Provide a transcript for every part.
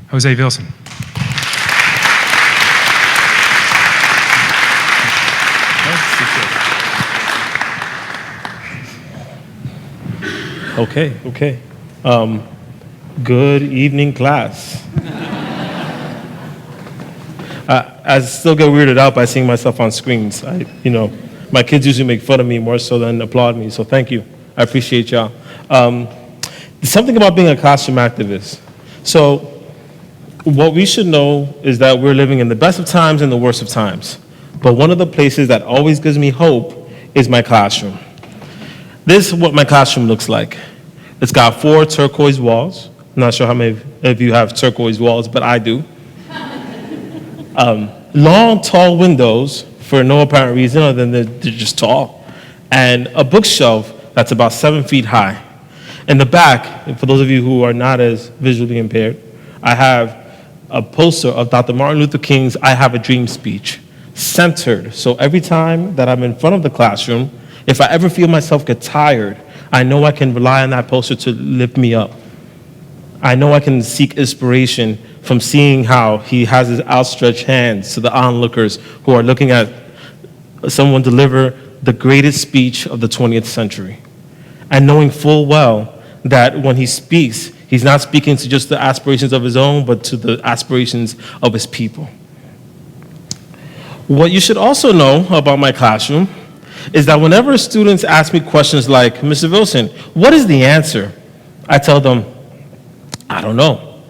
Jose Vilson. Okay. Good evening, class. I still get weirded out by seeing myself on screens. My kids usually make fun of me more so than applaud me, so thank you. I appreciate y'all. There's something about being a classroom activist. So what we should know is that we're living in the best of times and the worst of times. But one of the places that always gives me hope is my classroom. This is what my classroom looks like. It's got 4 turquoise walls. I'm not sure how many of you have turquoise walls, but I do. Long, tall windows for no apparent reason other than they're just tall. And a bookshelf that's about 7 feet high. In the back, and for those of you who are not as visually impaired, I have a poster of Dr. Martin Luther King's I Have a Dream speech, centered. So every time that I'm in front of the classroom, if I ever feel myself get tired, I know I can rely on that poster to lift me up. I know I can seek inspiration from seeing how he has his outstretched hands to the onlookers who are looking at someone deliver the greatest speech of the 20th century. And knowing full well that when he speaks, he's not speaking to just the aspirations of his own, but to the aspirations of his people. What you should also know about my classroom is that whenever students ask me questions like, Mr. Vilson, what is the answer? I tell them, I don't know.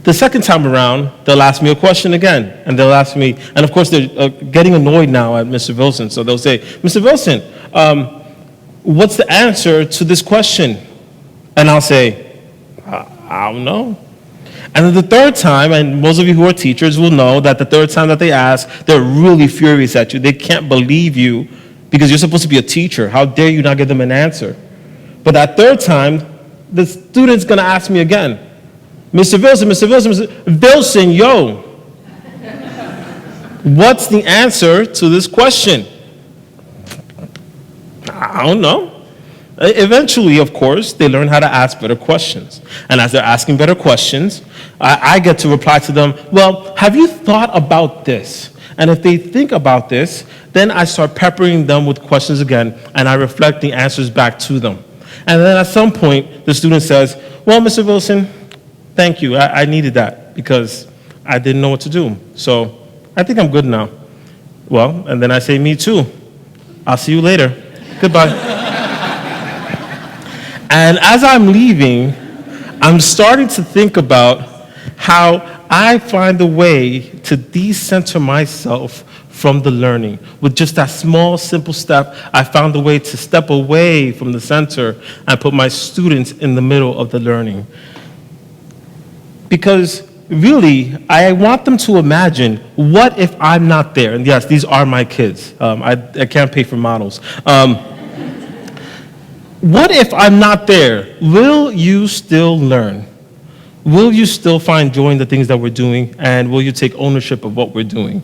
The second time around, they'll ask me a question again, and they'll ask me, and of course they're getting annoyed now at Mr. Vilson, so they'll say, Mr. Vilson, what's the answer to this question? And I'll say, I don't know. And then the third time, and most of you who are teachers will know that the third time that they ask, they're really furious at you. They can't believe you because you're supposed to be a teacher. How dare you not give them an answer? But that third time, the student's gonna ask me again, Mr. Vilson, yo, what's the answer to this question? I don't know. Eventually, of course, they learn how to ask better questions. And as they're asking better questions, I get to reply to them, well, have you thought about this? And if they think about this, then I start peppering them with questions again, and I reflect the answers back to them. And then at some point, the student says, well, Mr. Vilson, thank you. I needed that because I didn't know what to do. So I think I'm good now. Well, and then I say, me too. I'll see you later. Goodbye. And as I'm leaving, I'm starting to think about how I find a way to decenter myself from the learning. With just that small, simple step, I found a way to step away from the center and put my students in the middle of the learning. Because really, I want them to imagine, what if I'm not there? And yes, these are my kids. I can't pay for models. What if I'm not there? Will you still learn? Will you still find joy in the things that we're doing? And will you take ownership of what we're doing?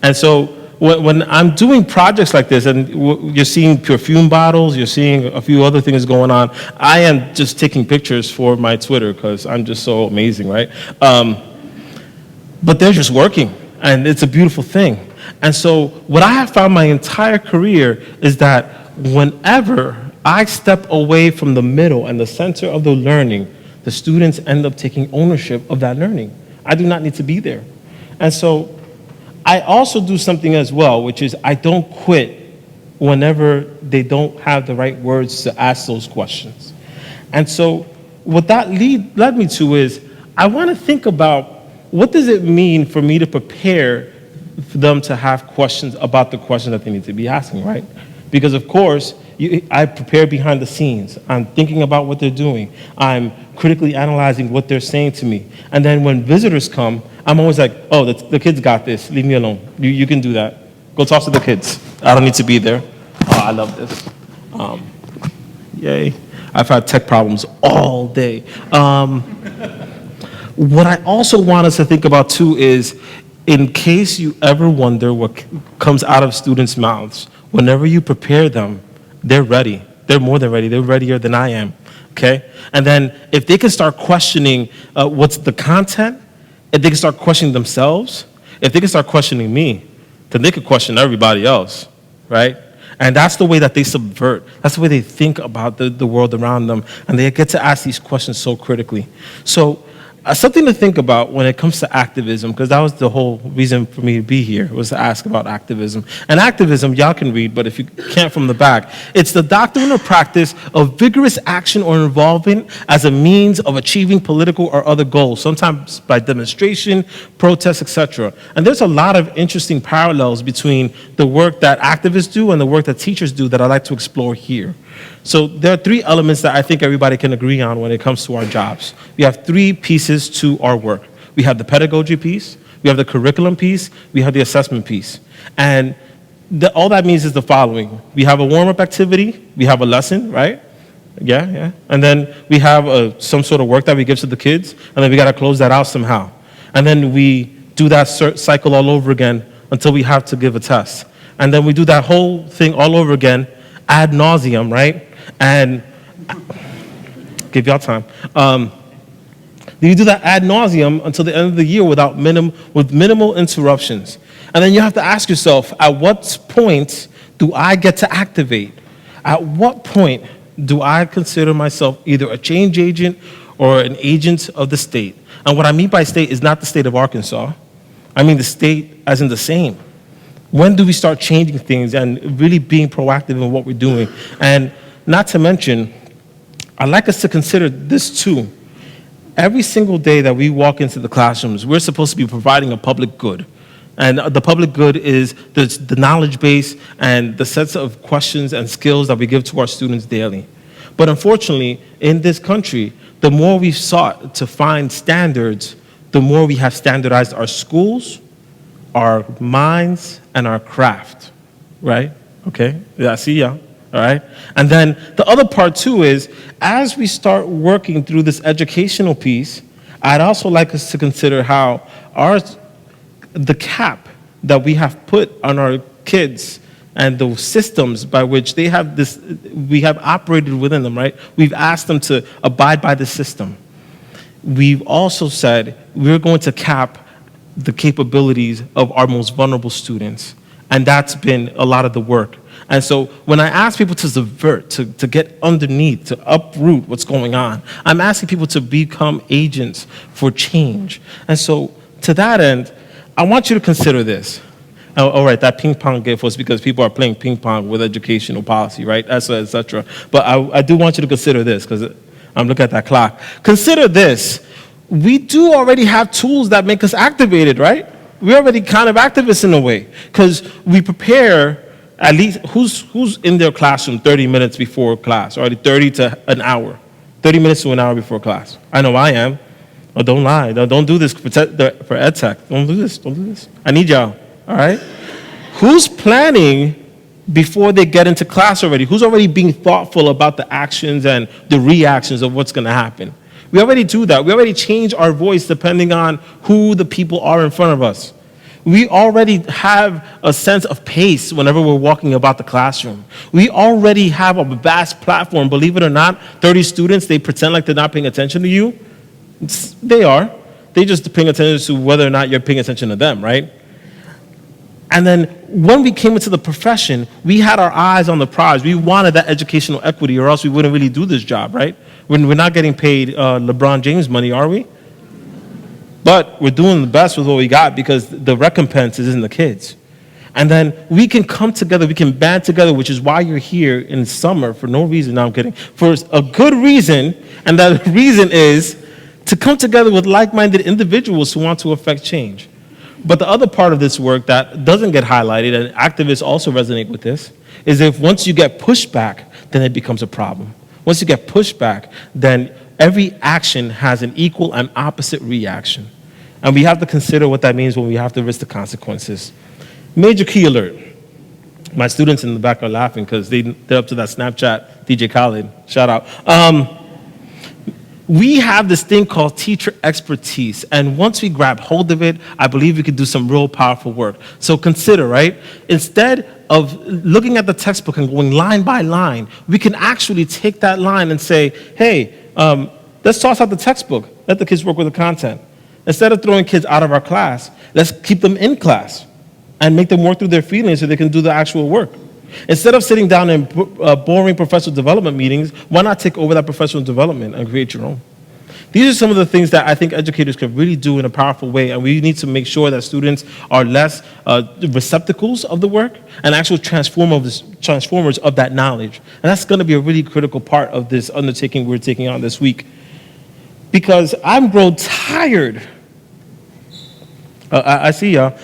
And so when I'm doing projects like this, and you're seeing perfume bottles, you're seeing a few other things going on, I am just taking pictures for my Twitter because I'm just so amazing, right? But they're just working, and it's a beautiful thing. And so what I have found my entire career is that whenever I step away from the middle and the center of the learning, the students end up taking ownership of that learning. I do not need to be there. And so I also do something as well, which is I don't quit whenever they don't have the right words to ask those questions. And so what that led me to is I want to think about, what does it mean for me to prepare for them to have questions about the question that they need to be asking, right? Because of course, I prepare behind the scenes. I'm thinking about what they're doing. I'm critically analyzing what they're saying to me. And then when visitors come, I'm always like, oh, the kids got this. Leave me alone. You can do that. Go talk to the kids. I don't need to be there. Oh, I love this. Yay. I've had tech problems all day. What I also want us to think about too is, in case you ever wonder what comes out of students' mouths, whenever you prepare them, they're ready. They're more than ready. They're readier than I am. okay? And then if they can start questioning what's the content, if they can start questioning themselves, if they can start questioning me, then they could question everybody else, right? And that's the way that they subvert. That's the way they think about the world around them. And they get to ask these questions so critically. So something to think about when it comes to activism, because that was the whole reason for me to be here, was to ask about activism. And activism, y'all can read, but if you can't from the back, it's the doctrine or practice of vigorous action or involvement as a means of achieving political or other goals, sometimes by demonstration, protest, etc. And there's a lot of interesting parallels between the work that activists do and the work that teachers do that I'd like to explore here. So there are three elements that I think everybody can agree on when it comes to our jobs. We have three pieces to our work. We have the pedagogy piece, we have the curriculum piece, we have the assessment piece. And all that means is the following. We have a warm-up activity, we have a lesson, right? Yeah. And then we have some sort of work that we give to the kids, and then we got to close that out somehow. And then we do that cycle all over again until we have to give a test. And then we do that whole thing all over again ad nauseum, right? And give y'all time. You do that ad nauseum until the end of the year with minimal interruptions. And then you have to ask yourself, at what point do I get to activate? At what point do I consider myself either a change agent or an agent of the state? And what I mean by state is not the state of Arkansas. I mean the state as in the same. When do we start changing things and really being proactive in what we're doing? And not to mention, I'd like us to consider this too. Every single day that we walk into the classrooms, we're supposed to be providing a public good. And the public good is the knowledge base and the sets of questions and skills that we give to our students daily. But unfortunately, in this country, the more we've sought to find standards, the more we have standardized our schools, our minds, and our craft, right? Okay, yeah, I see ya, all right? And then the other part too is, as we start working through this educational piece, I'd also like us to consider how the cap that we have put on our kids and the systems by which we have operated within them, right? We've asked them to abide by the system. We've also said we're going to cap the capabilities of our most vulnerable students. And that's been a lot of the work. And so when I ask people to subvert, to get underneath, to uproot what's going on, I'm asking people to become agents for change. And so to that end, I want you to consider this. All right, that ping pong game was because people are playing ping pong with educational policy, right, et cetera. But I do want you to consider this, because I'm looking at that clock. Consider this. We do already have tools that make us activated, right? We're already kind of activists in a way, because we prepare at least, who's in their classroom 30 minutes before class, or 30 to an hour, 30 minutes to an hour before class? I know I am. Oh, don't lie. Don't do this for ed tech. Don't do this. I need y'all, all right? Who's planning before they get into class already? Who's already being thoughtful about the actions and the reactions of what's going to happen? We already do that. We already change our voice depending on who the people are in front of us. We already have a sense of pace whenever we're walking about the classroom. We already have a vast platform. Believe it or not, 30 students, they pretend like they're not paying attention to you. They are. They just paying attention to whether or not you're paying attention to them, right? And then when we came into the profession, we had our eyes on the prize. We wanted that educational equity, or else we wouldn't really do this job, right? We're not getting paid LeBron James money, are we? But we're doing the best with what we got, because the recompense is in the kids. And then we can come together, we can band together, which is why you're here in summer for no reason. No, I'm kidding. For a good reason, and that reason is to come together with like-minded individuals who want to affect change. But the other part of this work that doesn't get highlighted, and activists also resonate with this, is if once you get pushback, then it becomes a problem. Once you get pushback, then every action has an equal and opposite reaction. And we have to consider what that means when we have to risk the consequences. Major key alert. My students in the back are laughing because they're up to that Snapchat, DJ Khaled, shout out. We have this thing called teacher expertise, and once we grab hold of it, I believe we could do some real powerful work. So consider, right? Instead of looking at the textbook and going line by line, we can actually take that line and say, hey, let's toss out the textbook. Let the kids work with the content. Instead of throwing kids out of our class, let's keep them in class and make them work through their feelings so they can do the actual work. Instead of sitting down in boring professional development meetings, why not take over that professional development and create your own? These are some of the things that I think educators can really do in a powerful way, and we need to make sure that students are less receptacles of the work and actual transformers of that knowledge. And that's going to be a really critical part of this undertaking we're taking on this week. Because I'm grown tired. I see y'all.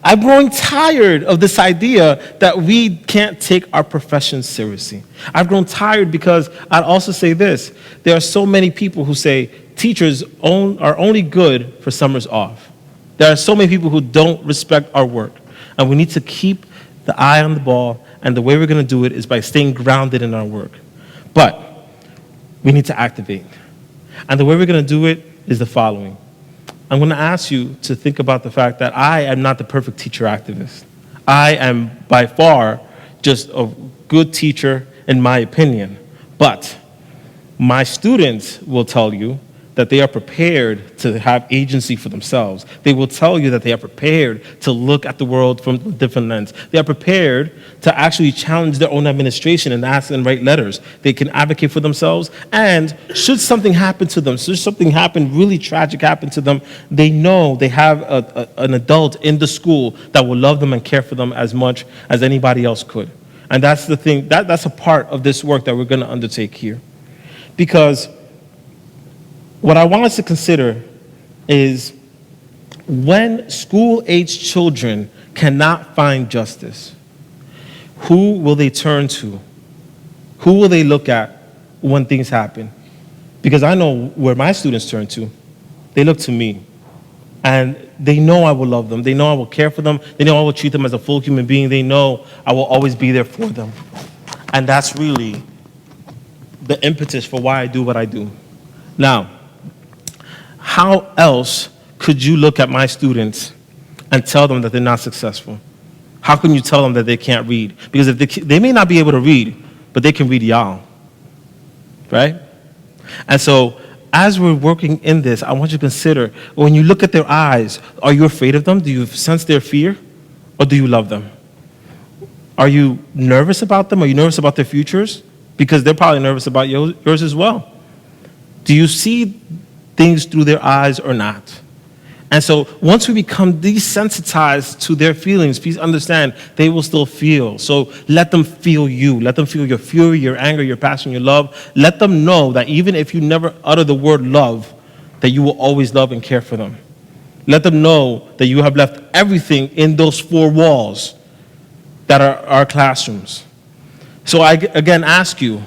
I'm growing tired of this idea that we can't take our profession seriously. I've grown tired because I'd also say this. There are so many people who say teachers are only good for summers off. There are so many people who don't respect our work. And we need to keep the eye on the ball, and the way we're going to do it is by staying grounded in our work. But we need to activate. And the way we're going to do it is the following. I'm going to ask you to think about the fact that I am not the perfect teacher activist. I am by far just a good teacher in my opinion. But my students will tell you that they are prepared to have agency for themselves. They will tell you that they are prepared to look at the world from a different lens. They are prepared to actually challenge their own administration and ask and write letters. They can advocate for themselves, and should something happen to them, should something happen, really tragic happen to them, they know they have an adult in the school that will love them and care for them as much as anybody else could. And that's the thing, that's a part of this work that we're going to undertake here. Because what I want us to consider is when school-aged children cannot find justice, who will they turn to? Who will they look at when things happen? Because I know where my students turn to. They look to me. And they know I will love them. They know I will care for them. They know I will treat them as a full human being. They know I will always be there for them. And that's really the impetus for why I do what I do. Now, how else could you look at my students and tell them that they're not successful? How can you tell them that they can't read? Because if they may not be able to read, but they can read y'all, right? And so as we're working in this, I want you to consider, when you look at their eyes, are you afraid of them? Do you sense their fear? Or do you love them? Are you nervous about them? Are you nervous about their futures? Because they're probably nervous about yours as well. Do you see things through their eyes or not? And so once we become desensitized to their feelings, please understand they will still feel. So let them feel you. Let them feel your fury, your anger, your passion, your love. Let them know that even if you never utter the word love, that you will always love and care for them. Let them know that you have left everything in those four walls that are our classrooms. So I again ask you,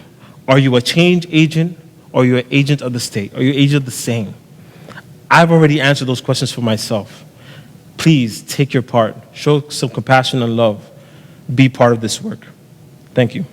are you a change agent or are you an agent of the state? Are you an agent of the same? I've already answered those questions for myself. Please take your part. Show some compassion and love. Be part of this work. Thank you.